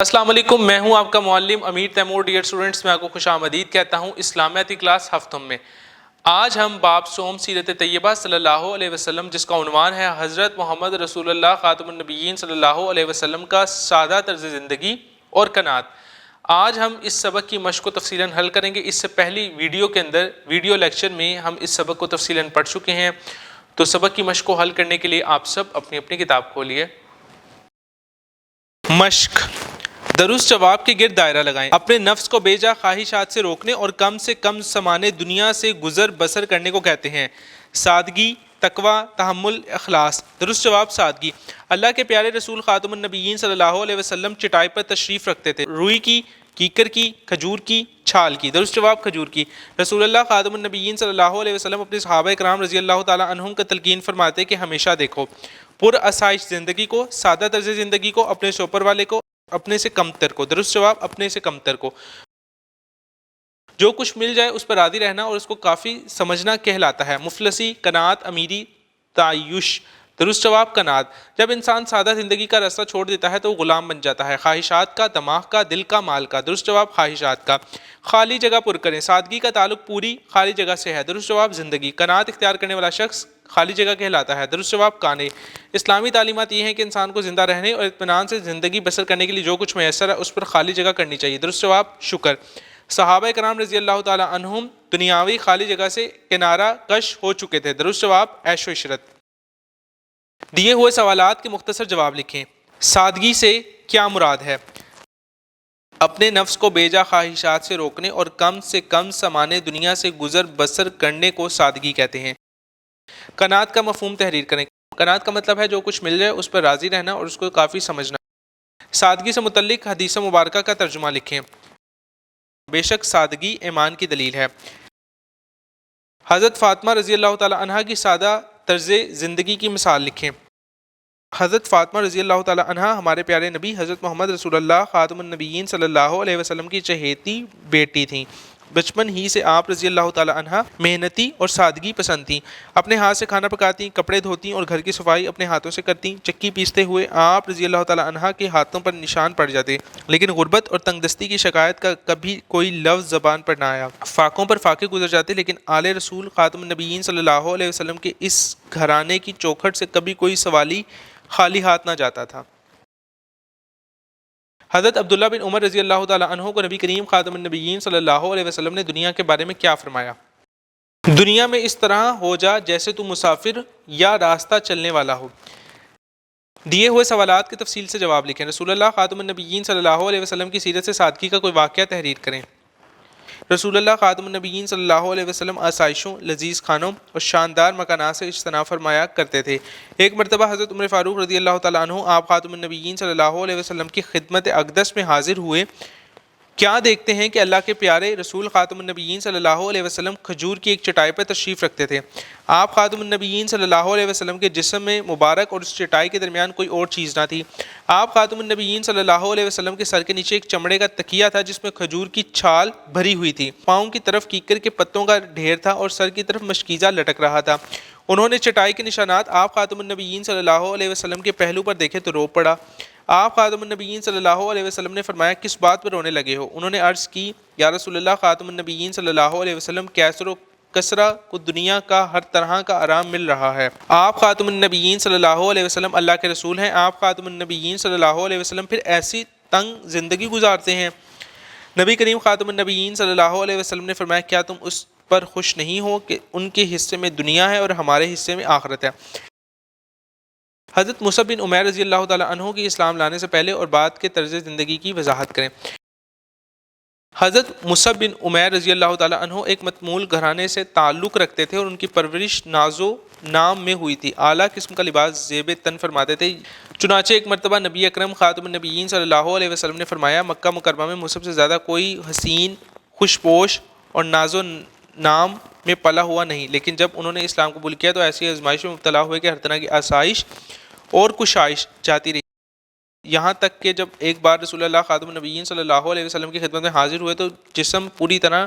السلام علیکم، میں ہوں آپ کا معلم امیر تیمور۔ ڈیئر اسٹوڈنٹس، میں آپ کو خوش آمدید کہتا ہوں اسلامیاتی کلاس ہفتم میں۔ آج ہم باب صوم سیرت طیبہ صلی اللہ علیہ وسلم، جس کا عنوان ہے حضرت محمد رسول اللہ خاتم النبیین صلی اللہ علیہ وسلم کا سادہ طرز زندگی اور قناعت، آج ہم اس سبق کی مشق کو تفصیلاً حل کریں گے۔ اس سے پہلی ویڈیو لیکچر میں ہم اس سبق کو تفصیلاً پڑھ چکے ہیں، تو سبق کی مشق کو حل کرنے کے لیے آپ سب اپنی اپنی کتاب کھولیے۔ مشق: درست جواب کے گرد دائرہ لگائیں۔ اپنے نفس کو بے جا خواہشات سے روکنے اور کم سے کم سامان دنیا سے گزر بسر کرنے کو کہتے ہیں۔ سادگی، تقوی، تحمل، اخلاص۔ درست جواب سادگی۔ اللہ کے پیارے رسول خاتم النبیین صلی اللہ علیہ وسلم چٹائی پر تشریف رکھتے تھے، روئی کی، کیکر کی، کھجور کی، چھال کی۔ درست جواب کھجور کی۔ رسول اللہ خاتم النبیین صلی اللہ علیہ وسلم اپنے صحابہ کرام رضی اللہ تعالیٰ عنہم کا تلقین فرماتے کہ ہمیشہ دیکھو پر آسائش زندگی کو، سادہ طرز زندگی کو، اپنے سے اوپر والے کو، اپنے سے کم تر کو۔ درست جواب اپنے سے کم تر کو۔ جو کچھ مل جائے اس پر راضی رہنا اور اس کو کافی سمجھنا کہلاتا ہے۔ مفلسی، قناعت، امیری، تعیش۔ درست جواب قناعت۔ جب انسان سادہ زندگی کا راستہ چھوڑ دیتا ہے تو وہ غلام بن جاتا ہے، خواہشات کا، دماغ کا، دل کا، مال کا۔ درست جواب خواہشات کا۔ خالی جگہ پر کریں۔ سادگی کا تعلق پوری خالی جگہ سے ہے۔ درست جواب زندگی۔ قناعت اختیار کرنے والا شخص خالی جگہ کہلاتا ہے۔ درست جواب قانع۔ اسلامی تعلیمات یہ ہیں کہ انسان کو زندہ رہنے اور اطمینان سے زندگی بسر کرنے کے لیے جو کچھ میسر ہے اس پر خالی جگہ کرنی چاہیے۔ درست جواب شکر۔ صحابہ کرام رضی اللہ تعالی عنہم دنیاوی خالی جگہ سے کنارہ کش ہو چکے تھے۔ درست جواب عیش و عشرت۔ دیے ہوئے سوالات کے مختصر جواب لکھیں۔ سادگی سے کیا مراد ہے؟ اپنے نفس کو بے جا خواہشات سے روکنے اور کم سے کم سامان دنیا سے گزر بسر کرنے کو سادگی کہتے ہیں۔ قناعت کا مفہوم تحریر کریں۔ قناعت کا مطلب ہے جو کچھ مل جائے اس پر راضی رہنا اور اس کو کافی سمجھنا۔ سادگی سے متعلق حدیث مبارکہ کا ترجمہ لکھیں۔ بے شک سادگی ایمان کی دلیل ہے۔ حضرت فاطمہ رضی اللہ تعالی عنہا کی سادہ طرز زندگی کی مثال لکھیں۔ حضرت فاطمہ رضی اللہ تعالی عنہا ہمارے پیارے نبی حضرت محمد رسول اللہ خاتم النبیین صلی اللہ علیہ وسلم کی چہیتی بیٹی تھیں۔ بچپن ہی سے آپ رضی اللہ تعالی عنہا محنتی اور سادگی پسند تھیں۔ اپنے ہاتھ سے کھانا پکاتی، کپڑے دھوتی اور گھر کی صفائی اپنے ہاتھوں سے کرتی۔ چکی پیستے ہوئے آپ رضی اللہ تعالی عنہا کے ہاتھوں پر نشان پڑ جاتے، لیکن غربت اور تنگ دستی کی شکایت کا کبھی کوئی لفظ زبان پر نہ آیا۔ فاقوں پر فاقے گزر جاتے، لیکن آل رسول خاتم النبیین صلی اللہ علیہ وسلم کے اس گھرانے کی چوکھٹ سے کبھی کوئی سوالی خالی ہاتھ نہ جاتا تھا۔ حضرت عبداللہ بن عمر رضی اللہ تعالیٰ عنہ کو نبی کریم خاتم النبیین صلی اللہ علیہ وسلم نے دنیا کے بارے میں کیا فرمایا؟ دنیا میں اس طرح ہو جا جیسے تو مسافر یا راستہ چلنے والا ہو۔ دیے ہوئے سوالات کے تفصیل سے جواب لکھیں۔ رسول اللہ خاتم النبیین صلی اللہ علیہ وسلم کی سیرت سے سادگی کا کوئی واقعہ تحریر کریں۔ رسول اللہ خاتم النبیین صلی اللہ علیہ وسلم آسائشوں، لذیذ کھانوں اور شاندار مکانات سے اجتناب فرمایا کرتے تھے۔ ایک مرتبہ حضرت عمر فاروق رضی اللہ تعالیٰ عنہ آپ خاتم النبیین صلی اللہ علیہ وسلم کی خدمت اقدس میں حاضر ہوئے۔ کیا دیکھتے ہیں کہ اللہ کے پیارے رسول خاتم النبیین صلی اللہ علیہ وسلم کھجور کی ایک چٹائی پر تشریف رکھتے تھے۔ آپ خاتم النبیین صلی اللہ علیہ وسلم کے جسم میں مبارک اور اس چٹائی کے درمیان کوئی اور چیز نہ تھی۔ آپ خاتم النبیین صلی اللہ علیہ وسلم کے سر کے نیچے ایک چمڑے کا تکیہ تھا جس میں کھجور کی چھال بھری ہوئی تھی۔ پاؤں کی طرف کیکر کے پتوں کا ڈھیر تھا اور سر کی طرف مشکیزہ لٹک رہا تھا۔ انہوں نے چٹائی کے نشانات آپ خاتم النبیین صلی اللہ علیہ وسلم کے پہلو پر دیکھے تو رو پڑا۔ آپ خاتم النبیین صلی اللہ علیہ وسلم نے فرمایا کس بات پر رونے لگے ہو؟ انہوں نے عرض کی یا رسول اللہ خاتم النبیین صلی اللہ علیہ وسلم کیسر و کسرا کو دنیا کا ہر طرح کا آرام مل رہا ہے۔ آپ خاتم النبیین صلی اللہ علیہ وسلم اللہ کے رسول ہیں۔ آپ خاتم النبیین صلی اللہ علیہ وسلم پھر ایسی تنگ زندگی گزارتے ہیں؟ نبی کریم خاتم النبیین صلی اللہ علیہ وسلم نے فرمایا کیا تم اس پر خوش نہیں ہو کہ ان کے حصے میں دنیا ہے اور ہمارے حصے میں آخرت ہے؟ حضرت مصعب بن عمیر رضی اللہ تعالیٰ عنہ کی اسلام لانے سے پہلے اور بعد کے طرز زندگی کی وضاحت کریں۔ حضرت مصعب بن عمیر رضی اللہ تعالیٰ عنہ ایک متمول گھرانے سے تعلق رکھتے تھے اور ان کی پرورش ناز و نام میں ہوئی تھی۔ اعلیٰ قسم کا لباس زیب تن فرماتے تھے۔ چنانچہ ایک مرتبہ نبی اکرم خاتم النبیین صلی اللہ علیہ وسلم نے فرمایا مکہ مکرمہ میں مصعب سے زیادہ کوئی حسین، خوشپوش اور ناز و نام میں پلا ہوا نہیں، لیکن جب انہوں نے اسلام قبول کیا تو ایسی آزمائش میں مبتلا ہوئے کہ ہر طرح کی آسائش اور کشائش جاتی رہی، یہاں تک کہ جب ایک بار رسول اللہ خاتم النبیین صلی اللہ علیہ وسلم کی خدمت میں حاضر ہوئے تو جسم پوری طرح